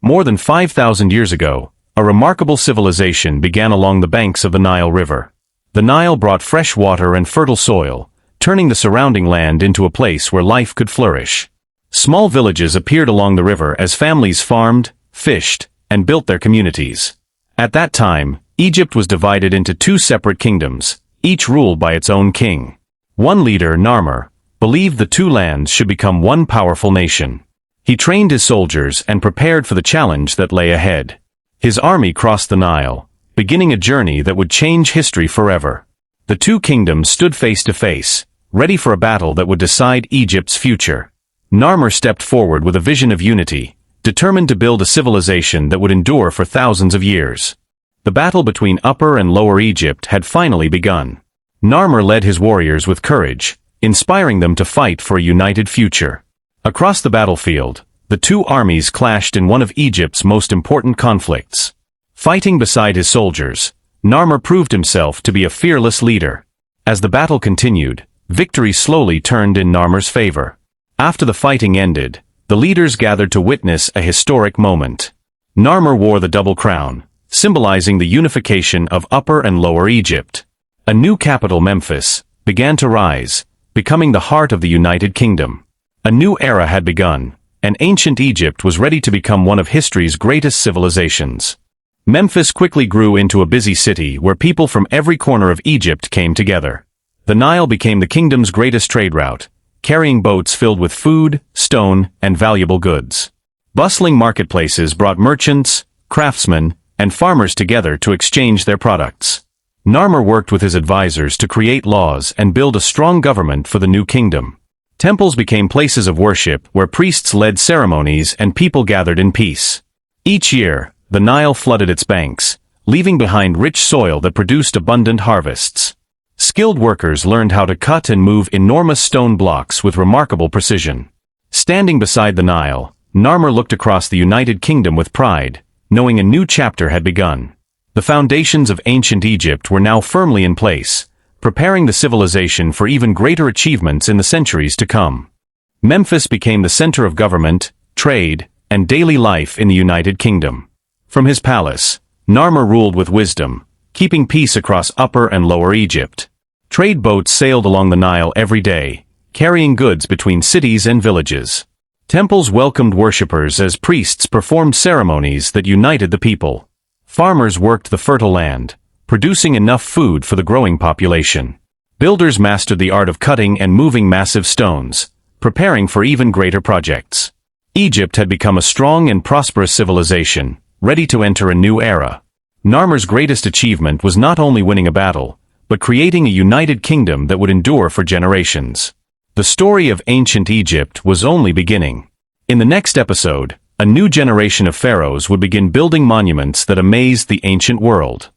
More than 5,000 years ago, a remarkable civilization began along the banks of the Nile River. The Nile brought fresh water and fertile soil, turning the surrounding land into a place where life could flourish. Small villages appeared along the river as families farmed, fished, and built their communities. At that time, Egypt was divided into two separate kingdoms, each ruled by its own king. One leader, Narmer, believed the two lands should become one powerful nation. He trained his soldiers and prepared for the challenge that lay ahead. His army crossed the Nile, beginning a journey that would change history forever. The two kingdoms stood face to face, ready for a battle that would decide Egypt's future. Narmer stepped forward with a vision of unity, determined to build a civilization that would endure for thousands of years. The battle between Upper and Lower Egypt had finally begun. Narmer led his warriors with courage, inspiring them to fight for a united future. Across the battlefield, the two armies clashed in one of Egypt's most important conflicts. Fighting beside his soldiers, Narmer proved himself to be a fearless leader. As the battle continued, victory slowly turned in Narmer's favor. After the fighting ended, the leaders gathered to witness a historic moment. Narmer wore the double crown, symbolizing the unification of Upper and Lower Egypt. A new capital, Memphis, began to rise, becoming the heart of the United Kingdom. A new era had begun, and ancient Egypt was ready to become one of history's greatest civilizations. Memphis quickly grew into a busy city where people from every corner of Egypt came together. The Nile became the kingdom's greatest trade route, carrying boats filled with food, stone, and valuable goods. Bustling marketplaces brought merchants, craftsmen, and farmers together to exchange their products. Narmer worked with his advisors to create laws and build a strong government for the new kingdom. Temples became places of worship where priests led ceremonies and people gathered in peace. Each year, the Nile flooded its banks, leaving behind rich soil that produced abundant harvests. Skilled workers learned how to cut and move enormous stone blocks with remarkable precision. Standing beside the Nile, Narmer looked across the United Kingdom with pride, knowing a new chapter had begun. The foundations of ancient Egypt were now firmly in place, preparing the civilization for even greater achievements in the centuries to come. Memphis became the center of government, trade, and daily life in the United Kingdom. From his palace, Narmer ruled with wisdom, keeping peace across Upper and Lower Egypt. Trade boats sailed along the Nile every day, carrying goods between cities and villages. Temples welcomed worshippers as priests performed ceremonies that united the people. Farmers worked the fertile land, producing enough food for the growing population. Builders mastered the art of cutting and moving massive stones, preparing for even greater projects. Egypt had become a strong and prosperous civilization, ready to enter a new era. Narmer's greatest achievement was not only winning a battle, but creating a united kingdom that would endure for generations. The story of ancient Egypt was only beginning. In the next episode, a new generation of pharaohs would begin building monuments that amazed the ancient world.